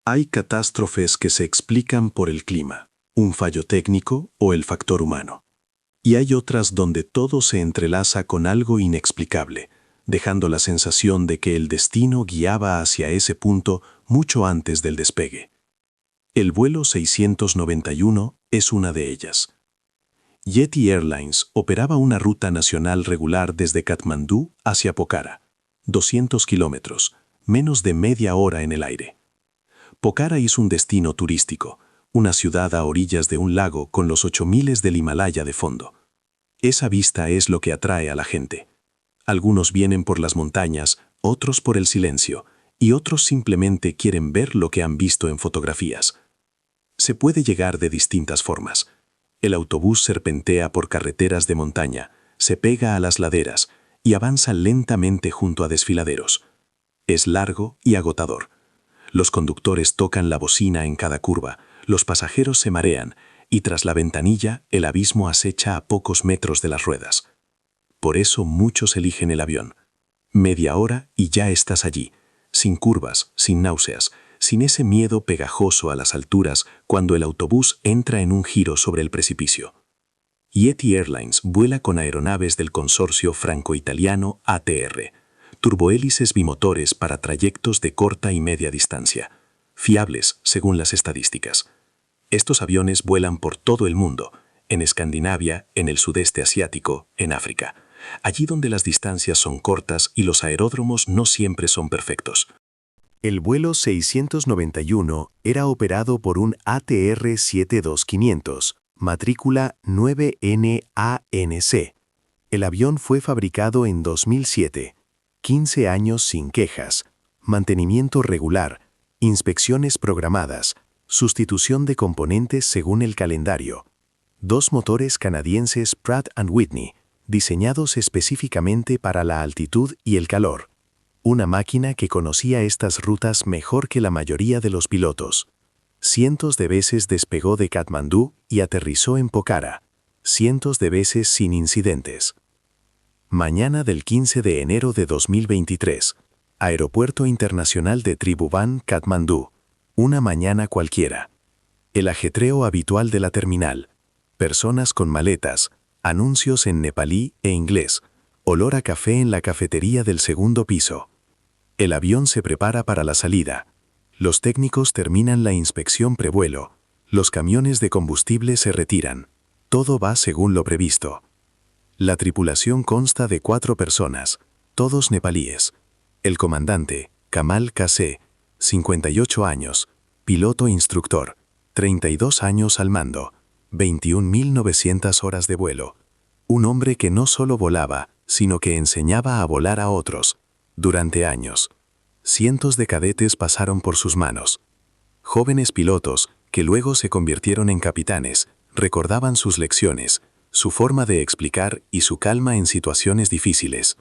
Hay catástrofes que se explican por el clima, un fallo técnico o el factor humano. Y hay otras donde todo se entrelaza con algo inexplicable, dejando la sensación de que el destino guiaba hacia ese punto mucho antes del despegue. El vuelo 691 es una de ellas. Yeti Airlines operaba una ruta nacional regular desde Katmandú hacia Pokhara, 200 kilómetros, menos de media hora en el aire. Pokhara es un destino turístico, una ciudad a orillas de un lago con los 8000 del Himalaya de fondo. Esa vista es lo que atrae a la gente. Algunos vienen por las montañas, otros por el silencio, y otros simplemente quieren ver lo que han visto en fotografías. Se puede llegar de distintas formas. El autobús serpentea por carreteras de montaña, se pega a las laderas y avanza lentamente junto a desfiladeros. Es largo y agotador. Los conductores tocan la bocina en cada curva, los pasajeros se marean y tras la ventanilla el abismo acecha a pocos metros de las ruedas. Por eso muchos eligen el avión. Media hora y ya estás allí, sin curvas, sin náuseas, sin ese miedo pegajoso a las alturas cuando el autobús entra en un giro sobre el precipicio. Yeti Airlines vuela con aeronaves del consorcio franco-italiano ATR, turbohélices bimotores para trayectos de corta y media distancia, fiables según las estadísticas. Estos aviones vuelan por todo el mundo, en Escandinavia, en el sudeste asiático, en África, allí donde las distancias son cortas y los aeródromos no siempre son perfectos. El vuelo 691 era operado por un ATR 72500, matrícula 9NANC. El avión fue fabricado en 2007, 15 años sin quejas, mantenimiento regular, inspecciones programadas, sustitución de componentes según el calendario. 2 motores canadienses Pratt & Whitney, diseñados específicamente para la altitud y el calor. Una máquina que conocía estas rutas mejor que la mayoría de los pilotos. Cientos de veces despegó de Katmandú y aterrizó en Pokhara. Cientos de veces sin incidentes. Mañana del 15 de enero de 2023. Aeropuerto Internacional de Tribhuvan, Katmandú. Una mañana cualquiera. El ajetreo habitual de la terminal. Personas con maletas, anuncios en nepalí e inglés, olor a café en la cafetería del segundo piso. El avión se prepara para la salida. Los técnicos terminan la inspección prevuelo. Los camiones de combustible se retiran. Todo va según lo previsto. La tripulación consta de 4 personas, todos nepalíes. El comandante, Kamal Kase, 58 años, piloto instructor, 32 años al mando, 21.900 horas de vuelo. Un hombre que no solo volaba, sino que enseñaba a volar a otros. Durante años, cientos de cadetes pasaron por sus manos. Jóvenes pilotos, que luego se convirtieron en capitanes, recordaban sus lecciones, su forma de explicar y su calma en situaciones difíciles.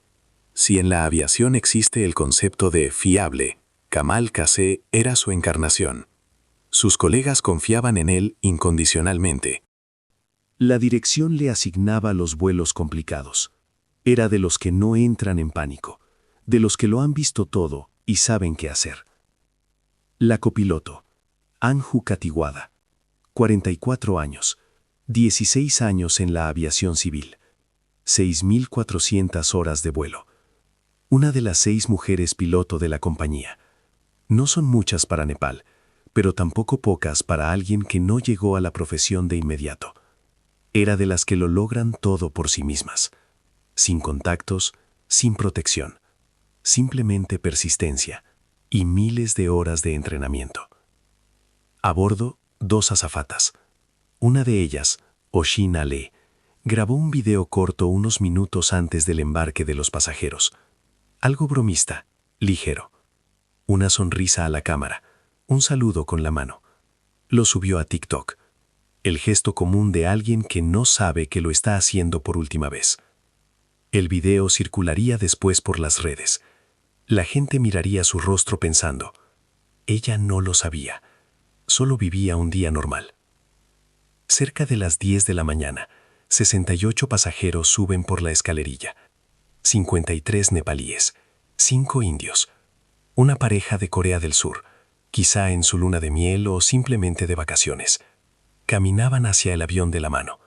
Si en la aviación existe el concepto de fiable, Kamal Kase era su encarnación. Sus colegas confiaban en él incondicionalmente. La dirección le asignaba los vuelos complicados. Era de los que no entran en pánico, de los que lo han visto todo y saben qué hacer. La copiloto, Anju Katiwada, 44 años, 16 años en la aviación civil, 6.400 horas de vuelo. Una de las 6 mujeres piloto de la compañía. No son muchas para Nepal, pero tampoco pocas para alguien que no llegó a la profesión de inmediato. Era de las que lo logran todo por sí mismas. Sin contactos, sin protección. Simplemente persistencia y miles de horas de entrenamiento. A bordo, 2 azafatas. Una de ellas, Oshin Ale, grabó un video corto unos minutos antes del embarque de los pasajeros. Algo bromista, ligero. Una sonrisa a la cámara, un saludo con la mano. Lo subió a TikTok. El gesto común de alguien que no sabe que lo está haciendo por última vez. El video circularía después por las redes. La gente miraría su rostro pensando, ella no lo sabía, solo vivía un día normal. Cerca de las 10 de la mañana, 68 pasajeros suben por la escalerilla. 53 nepalíes, 5 indios, una pareja de Corea del Sur, quizá en su luna de miel o simplemente de vacaciones. Caminaban hacia el avión de la mano.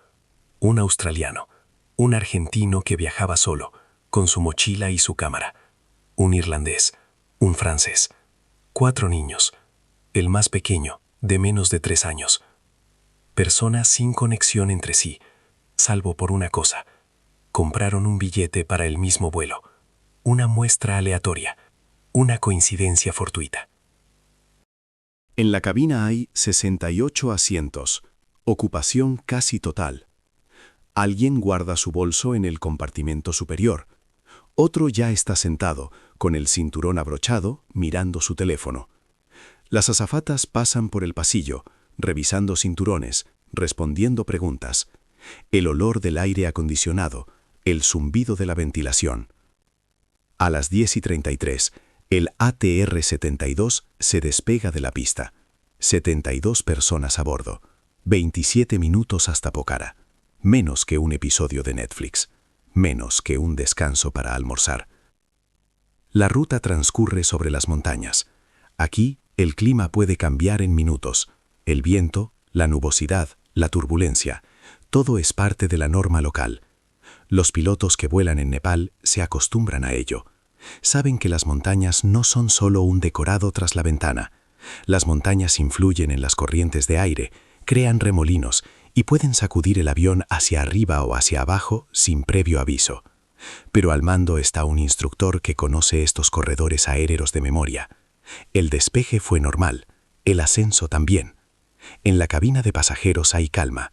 Un australiano, un argentino que viajaba solo, con su mochila y su cámara, un irlandés, un francés, 4 niños, el más pequeño, de menos de 3 años. Personas sin conexión entre sí, salvo por una cosa. Compraron un billete para el mismo vuelo, una muestra aleatoria, una coincidencia fortuita. En la cabina hay 68 asientos, ocupación casi total. Alguien guarda su bolso en el compartimento superior. Otro ya está sentado, con el cinturón abrochado, mirando su teléfono. Las azafatas pasan por el pasillo, revisando cinturones, respondiendo preguntas. El olor del aire acondicionado, el zumbido de la ventilación. A las 10:33, el ATR-72 se despega de la pista. 72 personas a bordo. 27 minutos hasta Pokhara. Menos que un episodio de Netflix. Menos que un descanso para almorzar. La ruta transcurre sobre las montañas. Aquí, el clima puede cambiar en minutos. El viento, la nubosidad, la turbulencia, todo es parte de la norma local. Los pilotos que vuelan en Nepal se acostumbran a ello. Saben que las montañas no son solo un decorado tras la ventana. Las montañas influyen en las corrientes de aire, crean remolinos y pueden sacudir el avión hacia arriba o hacia abajo sin previo aviso. Pero al mando está un instructor que conoce estos corredores aéreos de memoria. El despegue fue normal, el ascenso también. En la cabina de pasajeros hay calma,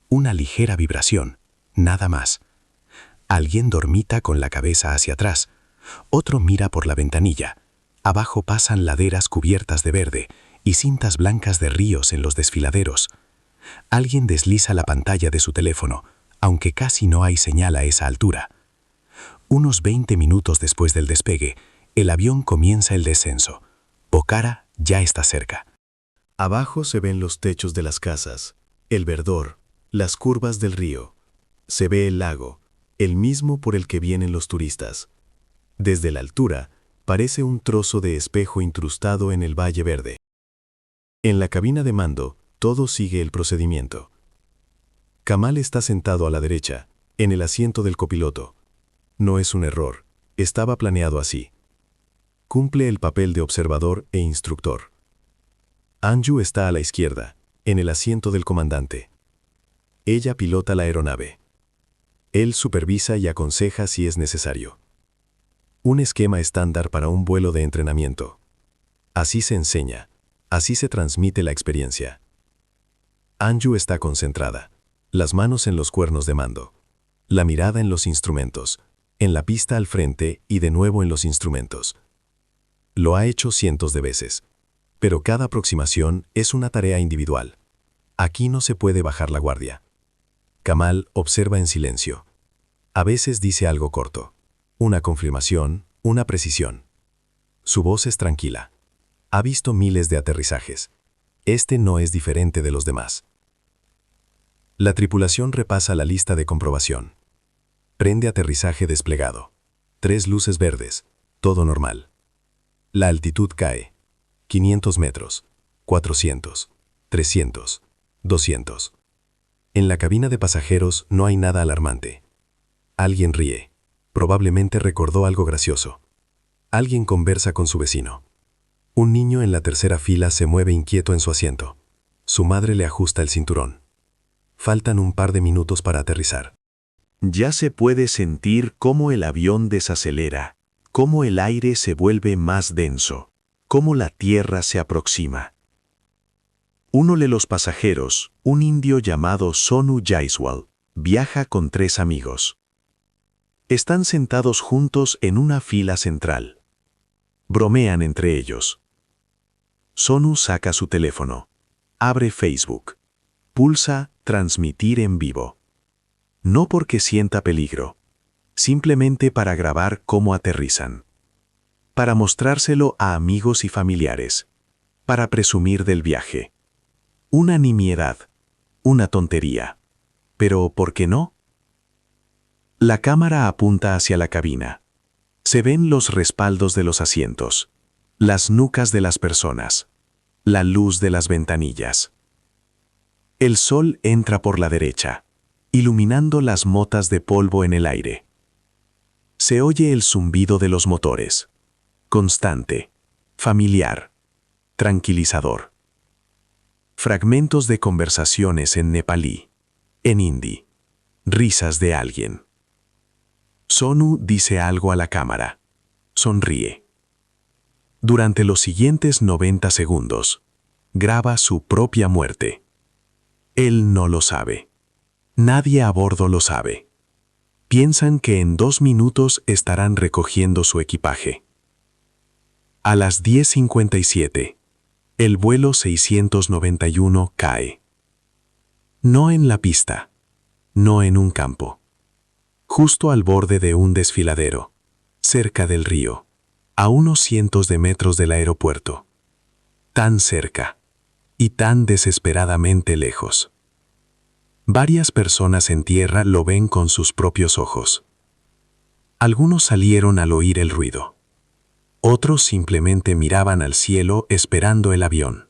una ligera vibración, nada más. Alguien dormita con la cabeza hacia atrás, otro mira por la ventanilla. Abajo pasan laderas cubiertas de verde y cintas blancas de ríos en los desfiladeros. Alguien desliza la pantalla de su teléfono, aunque casi no hay señal a esa altura. Unos 20 minutos después del despegue, el avión comienza el descenso. Pokhara ya está cerca. Abajo se ven los techos de las casas, el verdor, las curvas del río. Se ve el lago, el mismo por el que vienen los turistas. Desde la altura, parece un trozo de espejo incrustado en el Valle Verde. En la cabina de mando, todo sigue el procedimiento. Kamal está sentado a la derecha, en el asiento del copiloto. No es un error, estaba planeado así. Cumple el papel de observador e instructor. Anju está a la izquierda, en el asiento del comandante. Ella pilota la aeronave. Él supervisa y aconseja si es necesario. Un esquema estándar para un vuelo de entrenamiento. Así se enseña, así se transmite la experiencia. Anju está concentrada, las manos en los cuernos de mando, la mirada en los instrumentos, en la pista al frente y de nuevo en los instrumentos. Lo ha hecho cientos de veces, pero cada aproximación es una tarea individual. Aquí no se puede bajar la guardia. Kamal observa en silencio. A veces dice algo corto. Una confirmación, una precisión. Su voz es tranquila. Ha visto miles de aterrizajes. Este no es diferente de los demás. La tripulación repasa la lista de comprobación. Prende aterrizaje desplegado. 3 luces verdes. Todo normal. La altitud cae. 500 metros. 400. 300. 200. En la cabina de pasajeros no hay nada alarmante. Alguien ríe. Probablemente recordó algo gracioso. Alguien conversa con su vecino. Un niño en la tercera fila se mueve inquieto en su asiento. Su madre le ajusta el cinturón. Faltan un par de minutos para aterrizar. Ya se puede sentir cómo el avión desacelera, cómo el aire se vuelve más denso, cómo la tierra se aproxima. Uno de los pasajeros, un indio llamado Sonu Jaiswal, viaja con 3 amigos. Están sentados juntos en una fila central. Bromean entre ellos. Sonu saca su teléfono. Abre Facebook. Pulsa transmitir en vivo. No porque sienta peligro, simplemente para grabar cómo aterrizan. Para mostrárselo a amigos y familiares. Para presumir del viaje. Una nimiedad, una tontería. Pero, ¿por qué no? La cámara apunta hacia la cabina. Se ven los respaldos de los asientos, las nucas de las personas. La luz de las ventanillas. El sol entra por la derecha, iluminando las motas de polvo en el aire. Se oye el zumbido de los motores. Constante, familiar, tranquilizador. Fragmentos de conversaciones en nepalí, en hindi, risas de alguien. Sonu dice algo a la cámara. Sonríe. Durante los siguientes 90 segundos, graba su propia muerte. Él no lo sabe. Nadie a bordo lo sabe. Piensan que en 2 minutos estarán recogiendo su equipaje. A las 10:57, el vuelo 691 cae. No en la pista, no en un campo. Justo al borde de un desfiladero, cerca del río, a unos cientos de metros del aeropuerto. Tan cerca y tan desesperadamente lejos. Varias personas en tierra lo ven con sus propios ojos. Algunos salieron al oír el ruido. Otros simplemente miraban al cielo esperando el avión,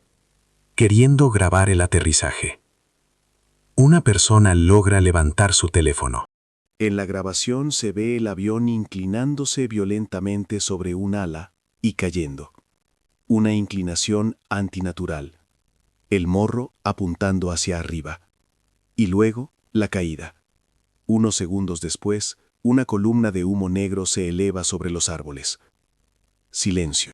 queriendo grabar el aterrizaje. Una persona logra levantar su teléfono. En la grabación se ve el avión inclinándose violentamente sobre un ala y cayendo. Una inclinación antinatural. El morro apuntando hacia arriba. Y luego, la caída. Unos segundos después, una columna de humo negro se eleva sobre los árboles. Silencio.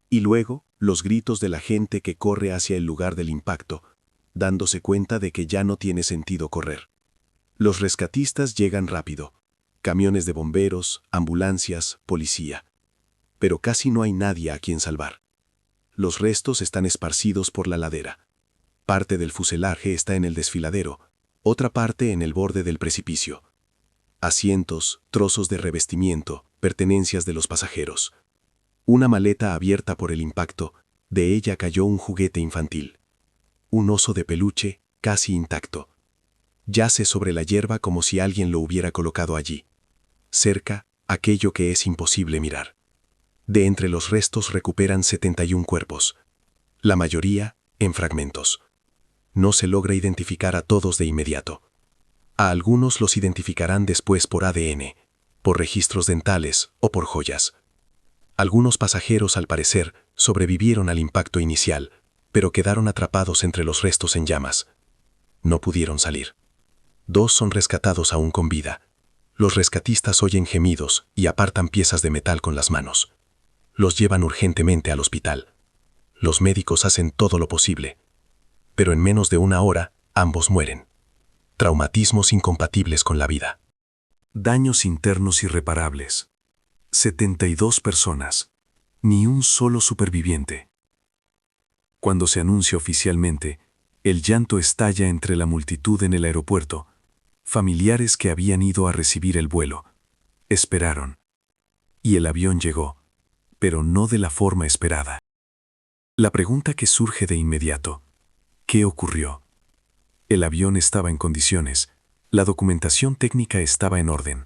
Y luego, los gritos de la gente que corre hacia el lugar del impacto, dándose cuenta de que ya no tiene sentido correr. Los rescatistas llegan rápido. Camiones de bomberos, ambulancias, policía. Pero casi no hay nadie a quien salvar. Los restos están esparcidos por la ladera. Parte del fuselaje está en el desfiladero, otra parte en el borde del precipicio. Asientos, trozos de revestimiento, pertenencias de los pasajeros. Una maleta abierta por el impacto, de ella cayó un juguete infantil. Un oso de peluche, casi intacto. Yace sobre la hierba como si alguien lo hubiera colocado allí. Cerca, aquello que es imposible mirar. De entre los restos recuperan 71 cuerpos. La mayoría, en fragmentos. No se logra identificar a todos de inmediato. A algunos los identificarán después por ADN, por registros dentales o por joyas. Algunos pasajeros, al parecer, sobrevivieron al impacto inicial, pero quedaron atrapados entre los restos en llamas. No pudieron salir. 2 son rescatados aún con vida. Los rescatistas oyen gemidos y apartan piezas de metal con las manos. Los llevan urgentemente al hospital. Los médicos hacen todo lo posible. Pero en menos de 1 hora, ambos mueren. Traumatismos incompatibles con la vida. Daños internos irreparables. 72 personas. Ni un solo superviviente. Cuando se anuncia oficialmente, el llanto estalla entre la multitud en el aeropuerto. Familiares que habían ido a recibir el vuelo. Esperaron. Y el avión llegó, pero no de la forma esperada. La pregunta que surge de inmediato: ¿qué ocurrió? El avión estaba en condiciones, la documentación técnica estaba en orden.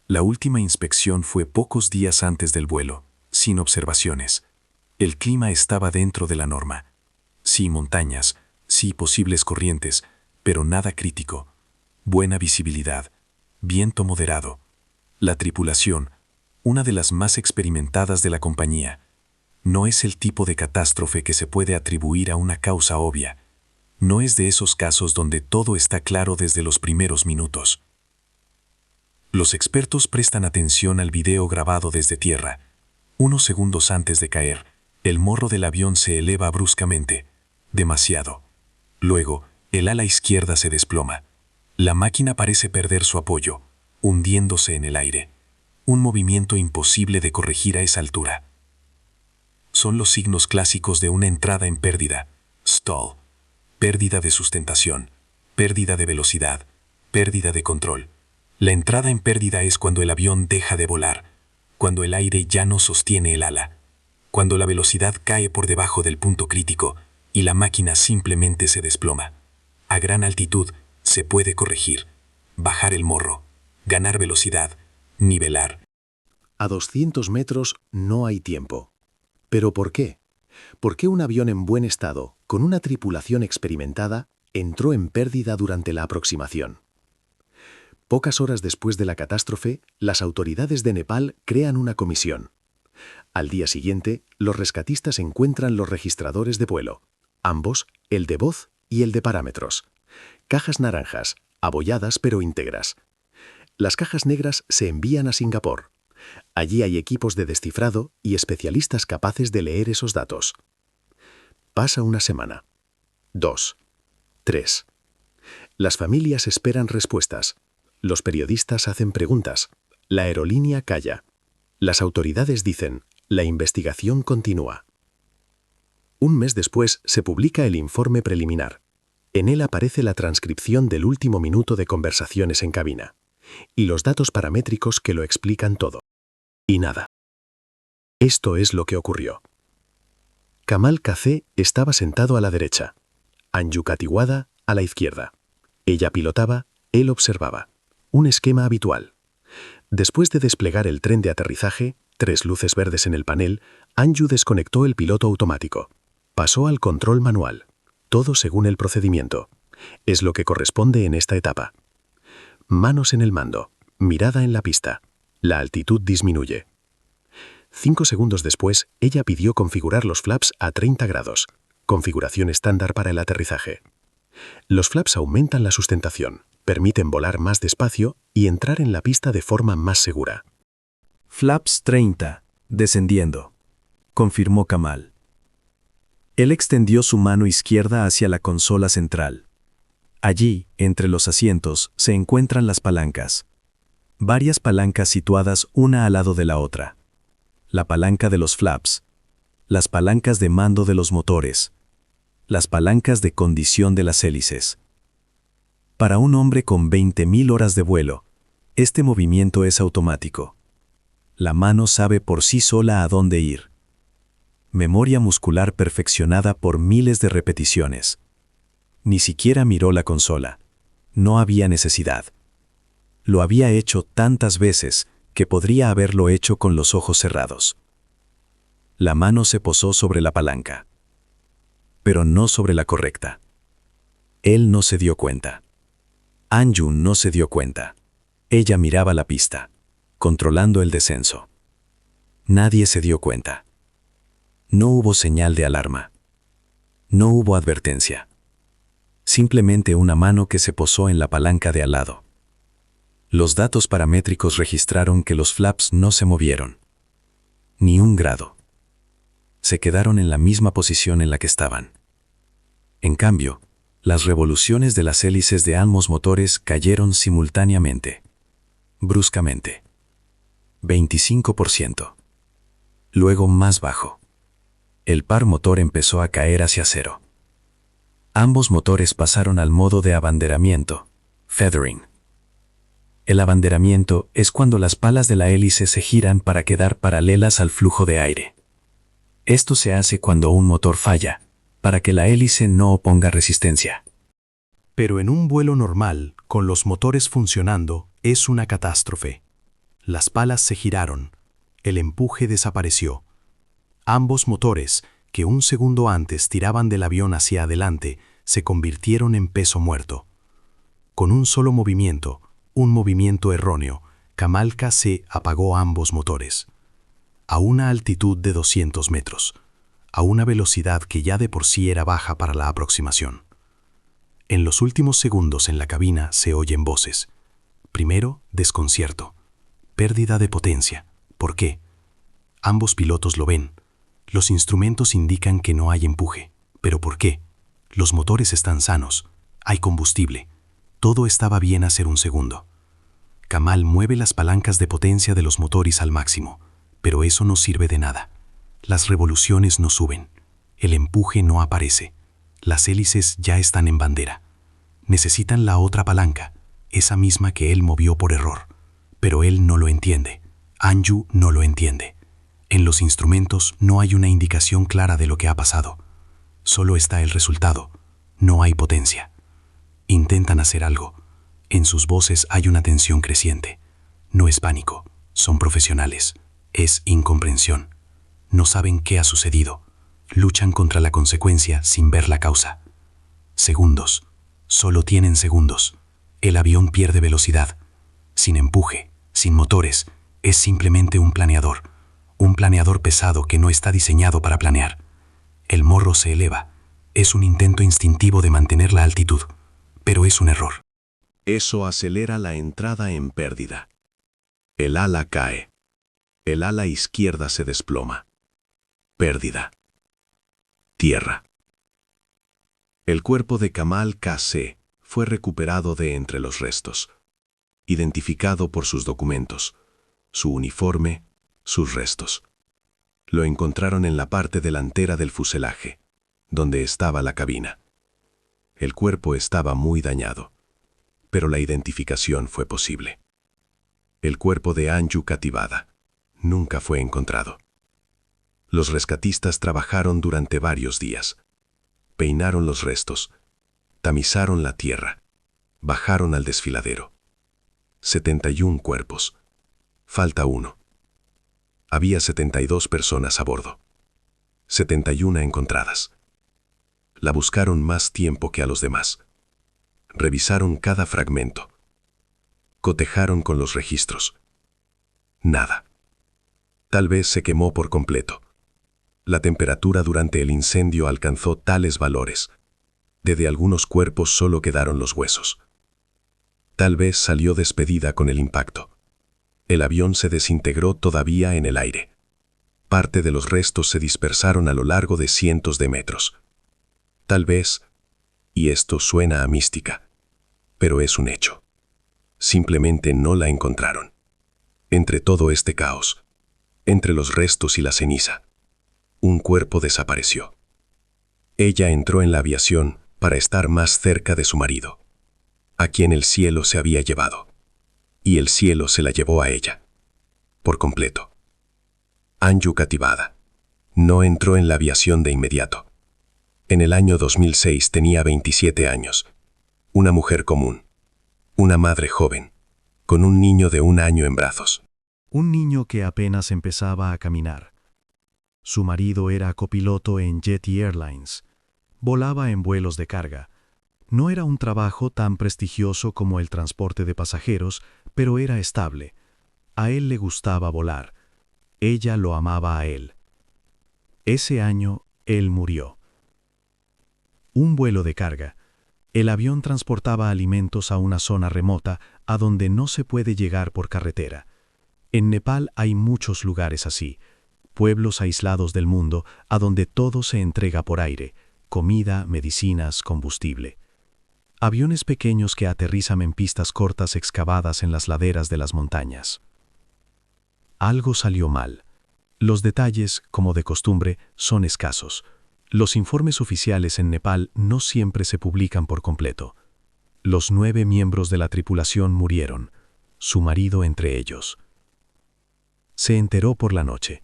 La última inspección fue pocos días antes del vuelo, sin observaciones. El clima estaba dentro de la norma. Sí montañas, sí posibles corrientes, pero nada crítico. Buena visibilidad, viento moderado. La tripulación, una de las más experimentadas de la compañía, no es el tipo de catástrofe que se puede atribuir a una causa obvia. No es de esos casos donde todo está claro desde los primeros minutos. Los expertos prestan atención al video grabado desde tierra. Unos segundos antes de caer, el morro del avión se eleva bruscamente, demasiado. Luego, el ala izquierda se desploma. La máquina parece perder su apoyo, hundiéndose en el aire. Un movimiento imposible de corregir a esa altura. Son los signos clásicos de una entrada en pérdida, stall. Pérdida de sustentación, pérdida de velocidad, pérdida de control. La entrada en pérdida es cuando el avión deja de volar, cuando el aire ya no sostiene el ala, cuando la velocidad cae por debajo del punto crítico y la máquina simplemente se desploma. A gran altitud se puede corregir, bajar el morro, ganar velocidad, nivelar. A 200 metros no hay tiempo. ¿Pero por qué? ¿Por qué un avión en buen estado, con una tripulación experimentada, entró en pérdida durante la aproximación? Pocas horas después de la catástrofe, las autoridades de Nepal crean una comisión. Al día siguiente, los rescatistas encuentran los registradores de vuelo, ambos, el de voz y el de parámetros. Cajas naranjas, abolladas pero íntegras. Las cajas negras se envían a Singapur. Allí hay equipos de descifrado y especialistas capaces de leer esos datos. Pasa una semana. 2. 3. Las familias esperan respuestas. Los periodistas hacen preguntas. La aerolínea calla. Las autoridades dicen, la investigación continúa. Un mes después se publica el informe preliminar. En él aparece la transcripción del último minuto de conversaciones en cabina y los datos paramétricos que lo explican todo. Y nada. Esto es lo que ocurrió. Kamal Kacé estaba sentado a la derecha, Anju Kathiawada a la izquierda. Ella pilotaba, él observaba. Un esquema habitual. Después de desplegar el tren de aterrizaje, 3 luces verdes en el panel, Anju desconectó el piloto automático. Pasó al control manual. Todo según el procedimiento. Es lo que corresponde en esta etapa. Manos en el mando, mirada en la pista. La altitud disminuye. 5 segundos después, ella pidió configurar los flaps a 30 grados, configuración estándar para el aterrizaje. Los flaps aumentan la sustentación, permiten volar más despacio y entrar en la pista de forma más segura. Flaps 30, descendiendo, confirmó Kamal. Él extendió su mano izquierda hacia la consola central. Allí, entre los asientos, se encuentran las palancas. Varias palancas situadas una al lado de la otra. La palanca de los flaps, las palancas de mando de los motores, las palancas de condición de las hélices. Para un hombre con 20.000 horas de vuelo, este movimiento es automático. La mano sabe por sí sola a dónde ir. Memoria muscular perfeccionada por miles de repeticiones. Ni siquiera miró la consola. No había necesidad. Lo había hecho tantas veces que podría haberlo hecho con los ojos cerrados. La mano se posó sobre la palanca. Pero no sobre la correcta. Él no se dio cuenta. Anju no se dio cuenta. Ella miraba la pista, controlando el descenso. Nadie se dio cuenta. No hubo señal de alarma. No hubo advertencia. Simplemente una mano que se posó en la palanca de al lado. Los datos paramétricos registraron que los flaps no se movieron. Ni un grado. Se quedaron en la misma posición en la que estaban. En cambio, las revoluciones de las hélices de ambos motores cayeron simultáneamente. Bruscamente. 25%. Luego más bajo. El par motor empezó a caer hacia cero. Ambos motores pasaron al modo de abanderamiento, feathering. El abanderamiento es cuando las palas de la hélice se giran para quedar paralelas al flujo de aire. Esto se hace cuando un motor falla, para que la hélice no oponga resistencia. Pero en un vuelo normal, con los motores funcionando, es una catástrofe. Las palas se giraron, el empuje desapareció. Ambos motores, que un segundo antes tiraban del avión hacia adelante, se convirtieron en peso muerto. Con un solo movimiento, un movimiento erróneo, Kamal Kacé apagó ambos motores. A una altitud de 200 metros, a una velocidad que ya de por sí era baja para la aproximación. En los últimos segundos en la cabina se oyen voces. Primero, desconcierto. Pérdida de potencia. ¿Por qué? Ambos pilotos lo ven. Los instrumentos indican que no hay empuje. ¿Pero por qué? Los motores están sanos. Hay combustible. Todo estaba bien hace un segundo. Kamal mueve las palancas de potencia de los motores al máximo, pero eso no sirve de nada. Las revoluciones no suben. El empuje no aparece. Las hélices ya están en bandera. Necesitan la otra palanca, esa misma que él movió por error. Pero él no lo entiende. Anju no lo entiende. En los instrumentos no hay una indicación clara de lo que ha pasado. Solo está el resultado. No hay potencia. Intentan hacer algo. En sus voces hay una tensión creciente. No es pánico. Son profesionales. Es incomprensión. No saben qué ha sucedido. luchan contra la consecuencia sin ver la causa. Segundos. Solo tienen segundos. El avión pierde velocidad. Sin empuje, sin motores, es simplemente un planeador. Un planeador pesado que no está diseñado para planear. El morro se eleva. Es un intento instintivo de mantener la altitud, pero es un error. Eso acelera la entrada en pérdida. El ala cae. El ala izquierda se desploma. Pérdida. Tierra. El cuerpo de Kamal K.C. fue recuperado de entre los restos, identificado por sus documentos, su uniforme, sus restos. Lo encontraron en la parte delantera del fuselaje, donde estaba la cabina. El cuerpo estaba muy dañado, pero la identificación fue posible. El cuerpo de Anju Katibada nunca fue encontrado. Los rescatistas trabajaron durante varios días. Peinaron los restos, tamizaron la tierra, bajaron al desfiladero. 71 cuerpos. Falta uno. Había 72 personas a bordo. 71 encontradas. La buscaron más tiempo que a los demás. Revisaron cada fragmento. Cotejaron con los registros. Nada. Tal vez se quemó por completo. La temperatura durante el incendio alcanzó tales valores. De algunos cuerpos solo quedaron los huesos. Tal vez salió despedida con el impacto. El avión se desintegró todavía en el aire. Parte de los restos se dispersaron a lo largo de cientos de metros. Tal vez, y esto suena a mística, pero es un hecho. Simplemente no la encontraron. Entre todo este caos, entre los restos y la ceniza, un cuerpo desapareció. Ella entró en la aviación para estar más cerca de su marido, a quien el cielo se había llevado, y el cielo se la llevó a ella, por completo. Anju Katibada no entró en la aviación de inmediato. En el año 2006 tenía 27 años, una mujer común, una madre joven, con un niño de 1 año en brazos. Un niño que apenas empezaba a caminar. Su marido era copiloto en Yeti Airlines. Volaba en vuelos de carga. No era un trabajo tan prestigioso como el transporte de pasajeros, pero era estable. A él le gustaba volar. Ella lo amaba a él. Ese año, él murió. Un vuelo de carga. El avión transportaba alimentos a una zona remota a donde no se puede llegar por carretera. En Nepal hay muchos lugares así, pueblos aislados del mundo a donde todo se entrega por aire, comida, medicinas, combustible. Aviones pequeños que aterrizan en pistas cortas excavadas en las laderas de las montañas. Algo salió mal. Los detalles, como de costumbre, son escasos. Los informes oficiales en Nepal no siempre se publican por completo. Los 9 miembros de la tripulación murieron, su marido entre ellos. Se enteró por la noche.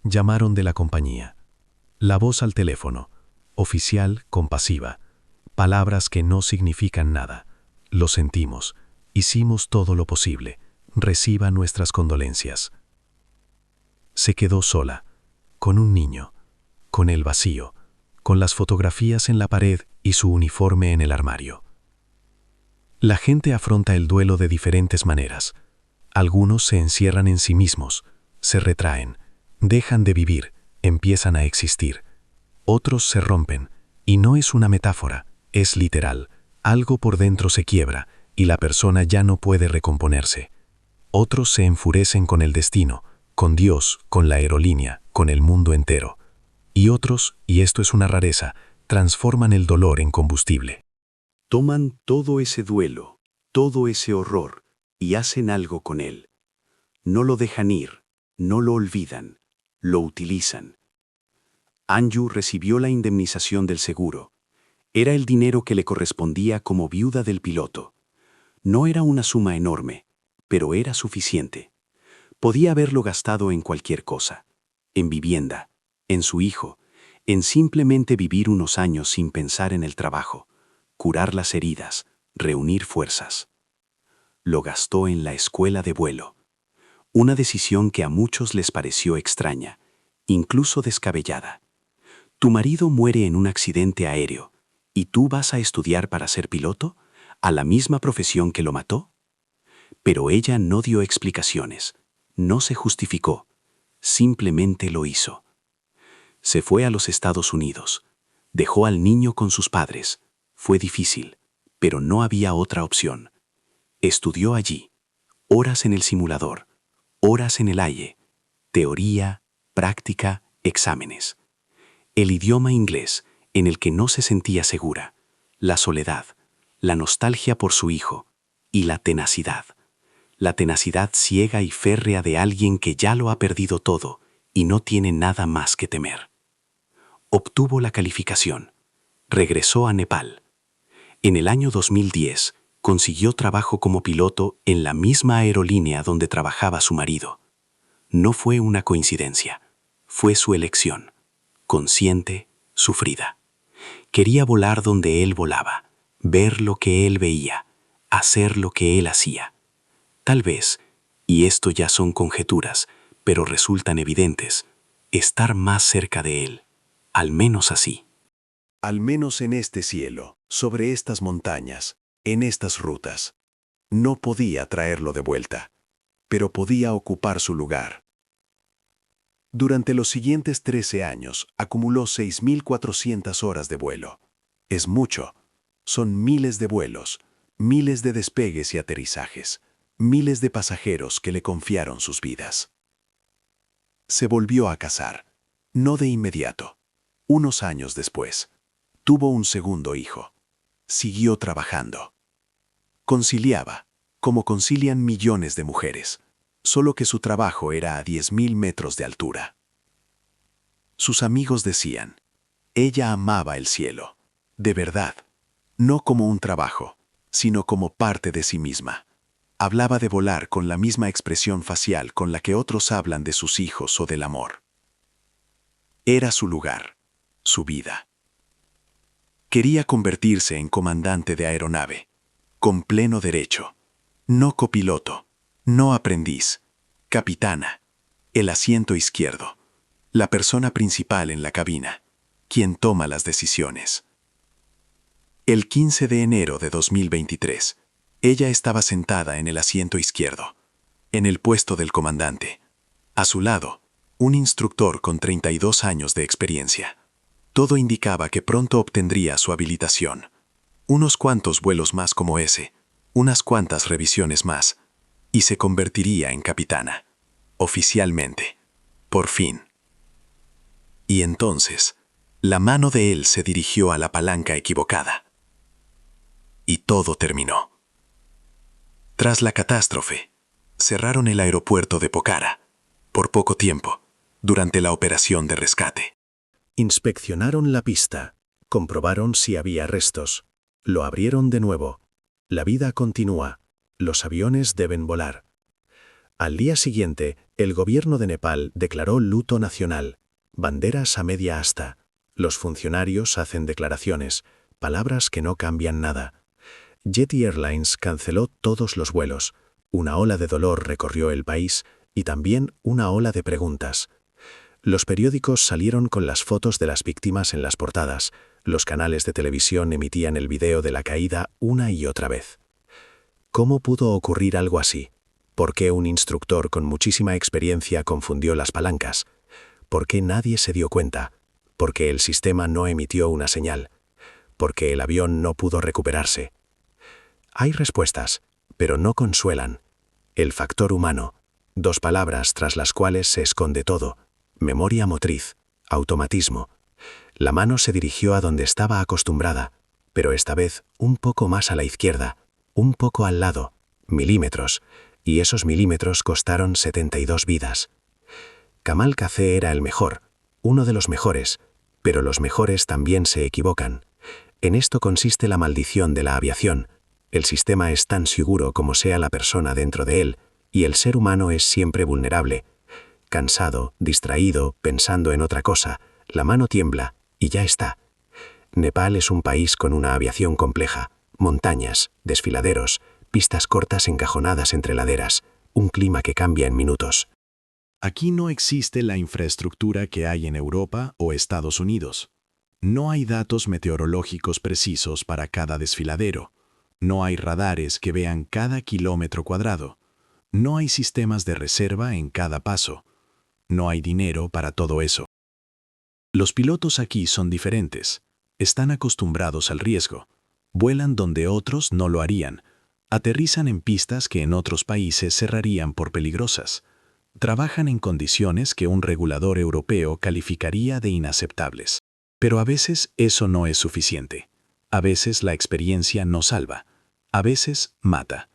Llamaron de la compañía. La voz al teléfono, oficial, compasiva. Palabras que no significan nada. Lo sentimos. Hicimos todo lo posible. Reciba nuestras condolencias. Se quedó sola, con un niño, con el vacío, con las fotografías en la pared y su uniforme en el armario. La gente afronta el duelo de diferentes maneras. Algunos se encierran en sí mismos, se retraen, dejan de vivir, empiezan a existir. Otros se rompen, y no es una metáfora, es literal. Algo por dentro se quiebra, y la persona ya no puede recomponerse. Otros se enfurecen con el destino, con Dios, con la aerolínea, con el mundo entero. Y otros, y esto es una rareza, transforman el dolor en combustible. Toman todo ese duelo, todo ese horror, y hacen algo con él. No lo dejan ir, no lo olvidan, lo utilizan. Anju recibió la indemnización del seguro. Era el dinero que le correspondía como viuda del piloto. No era una suma enorme, pero era suficiente. Podía haberlo gastado en cualquier cosa, en vivienda, en su hijo, en simplemente vivir unos años sin pensar en el trabajo, curar las heridas, reunir fuerzas. Lo gastó en la escuela de vuelo. Una decisión que a muchos les pareció extraña, incluso descabellada. Tu marido muere en un accidente aéreo, ¿y tú vas a estudiar para ser piloto? ¿A la misma profesión que lo mató? Pero ella no dio explicaciones, no se justificó, simplemente lo hizo. Se fue a los Estados Unidos, dejó al niño con sus padres. Fue difícil, pero no había otra opción. Estudió allí, horas en el simulador, horas en el aire, teoría, práctica, exámenes. El idioma inglés, en el que no se sentía segura, la soledad, la nostalgia por su hijo y la tenacidad. La tenacidad ciega y férrea de alguien que ya lo ha perdido todo y no tiene nada más que temer. Obtuvo la calificación. Regresó a Nepal. En el año 2010, consiguió trabajo como piloto en la misma aerolínea donde trabajaba su marido. No fue una coincidencia, fue su elección, consciente, sufrida. Quería volar donde él volaba, ver lo que él veía, hacer lo que él hacía. Tal vez, y esto ya son conjeturas, pero resultan evidentes, estar más cerca de él, al menos así. Al menos en este cielo, sobre estas montañas, en estas rutas. No podía traerlo de vuelta, pero podía ocupar su lugar. Durante los siguientes 13 años, acumuló 6.400 horas de vuelo. Es mucho. Son miles de vuelos, miles de despegues y aterrizajes, miles de pasajeros que le confiaron sus vidas. Se volvió a casar, no de inmediato. Unos años después, tuvo un segundo hijo. Siguió trabajando. Conciliaba, como concilian millones de mujeres, solo que su trabajo era a 10.000 metros de altura. Sus amigos decían, ella amaba el cielo, de verdad, no como un trabajo, sino como parte de sí misma. Hablaba de volar con la misma expresión facial con la que otros hablan de sus hijos o del amor. Era su lugar, su vida. Quería convertirse en comandante de aeronave, con pleno derecho. No copiloto, no aprendiz, capitana, el asiento izquierdo, la persona principal en la cabina, quien toma las decisiones. El 15 de enero de 2023, ella estaba sentada en el asiento izquierdo, en el puesto del comandante. A su lado, un instructor con 32 años de experiencia. Todo indicaba que pronto obtendría su habilitación. Unos cuantos vuelos más como ese, unas cuantas revisiones más, y se convertiría en capitana. Oficialmente. Por fin. Y entonces, la mano de él se dirigió a la palanca equivocada. Y todo terminó. Tras la catástrofe, cerraron el aeropuerto de Pokhara, por poco tiempo, durante la operación de rescate. Inspeccionaron la pista, comprobaron si había restos, lo abrieron de nuevo. La vida continúa, los aviones deben volar. Al día siguiente, el gobierno de Nepal declaró luto nacional, banderas a media asta. Los funcionarios hacen declaraciones, palabras que no cambian nada. Yeti Airlines canceló todos los vuelos. Una ola de dolor recorrió el país y también una ola de preguntas. Los periódicos salieron con las fotos de las víctimas en las portadas. Los canales de televisión emitían el video de la caída una y otra vez. ¿Cómo pudo ocurrir algo así? ¿Por qué un instructor con muchísima experiencia confundió las palancas? ¿Por qué nadie se dio cuenta? ¿Por qué el sistema no emitió una señal? ¿Por qué el avión no pudo recuperarse? Hay respuestas, pero no consuelan. El factor humano, dos palabras tras las cuales se esconde todo. Memoria motriz, automatismo. La mano se dirigió a donde estaba acostumbrada, pero esta vez un poco más a la izquierda, un poco al lado, milímetros, y esos milímetros costaron 72 vidas. Kamal Kacé era el mejor, uno de los mejores, pero los mejores también se equivocan. En esto consiste la maldición de la aviación. El sistema es tan seguro como sea la persona dentro de él, y el ser humano es siempre vulnerable. Cansado, distraído, pensando en otra cosa, la mano tiembla y ya está. Nepal es un país con una aviación compleja, montañas, desfiladeros, pistas cortas encajonadas entre laderas, un clima que cambia en minutos. Aquí no existe la infraestructura que hay en Europa o Estados Unidos. No hay datos meteorológicos precisos para cada desfiladero. No hay radares que vean cada kilómetro cuadrado. No hay sistemas de reserva en cada paso. No hay dinero para todo eso. Los pilotos aquí son diferentes. Están acostumbrados al riesgo. Vuelan donde otros no lo harían. Aterrizan en pistas que en otros países cerrarían por peligrosas. Trabajan en condiciones que un regulador europeo calificaría de inaceptables. Pero a veces eso no es suficiente. A veces la experiencia no salva. A veces mata.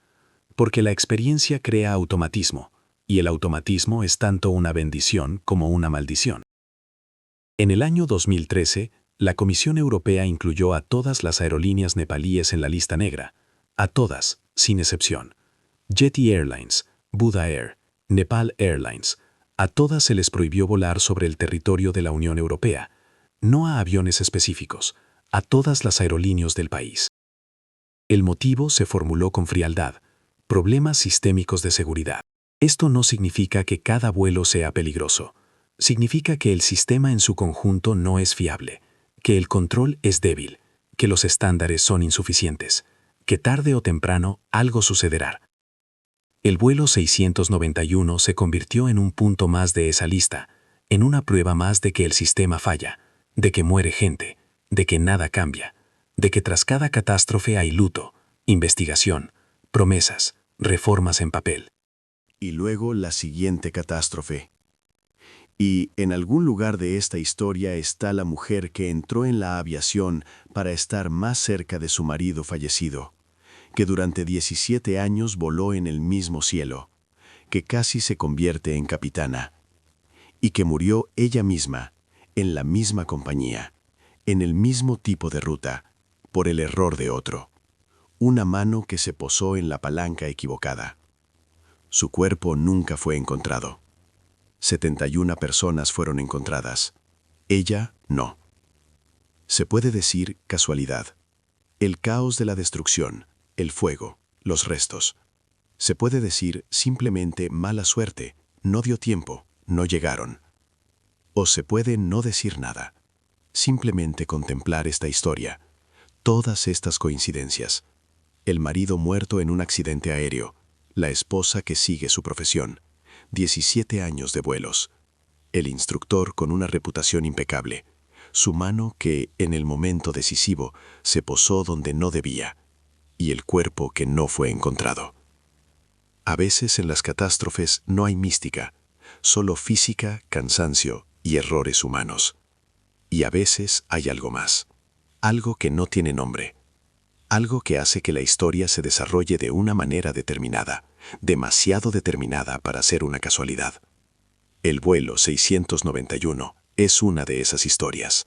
Porque la experiencia crea automatismo, y el automatismo es tanto una bendición como una maldición. En el año 2013, la Comisión Europea incluyó a todas las aerolíneas nepalíes en la lista negra. A todas, sin excepción. Yeti Airlines, Buddha Air, Nepal Airlines. A todas se les prohibió volar sobre el territorio de la Unión Europea. No a aviones específicos, a todas las aerolíneas del país. El motivo se formuló con frialdad: problemas sistémicos de seguridad. Esto no significa que cada vuelo sea peligroso. Significa que el sistema en su conjunto no es fiable, que el control es débil, que los estándares son insuficientes, que tarde o temprano algo sucederá. El vuelo 691 se convirtió en un punto más de esa lista, en una prueba más de que el sistema falla, de que muere gente, de que nada cambia, de que tras cada catástrofe hay luto, investigación, promesas, reformas en papel. Y luego la siguiente catástrofe. Y en algún lugar de esta historia está la mujer que entró en la aviación para estar más cerca de su marido fallecido, que durante 17 años voló en el mismo cielo, que casi se convierte en capitana, y que murió ella misma, en la misma compañía, en el mismo tipo de ruta, por el error de otro. Una mano que se posó en la palanca equivocada. Su cuerpo nunca fue encontrado. 71 personas fueron encontradas. Ella, no. Se puede decir casualidad. El caos de la destrucción, el fuego, los restos. Se puede decir simplemente mala suerte, no dio tiempo, no llegaron. O se puede no decir nada. Simplemente contemplar esta historia. Todas estas coincidencias. El marido muerto en un accidente aéreo. La esposa que sigue su profesión. 17 años de vuelos. El instructor con una reputación impecable. Su mano que, en el momento decisivo, se posó donde no debía. Y el cuerpo que no fue encontrado. A veces en las catástrofes no hay mística, solo física, cansancio y errores humanos. Y a veces hay algo más. Algo que no tiene nombre. Algo que hace que la historia se desarrolle de una manera determinada, demasiado determinada para ser una casualidad. El vuelo 691 es una de esas historias.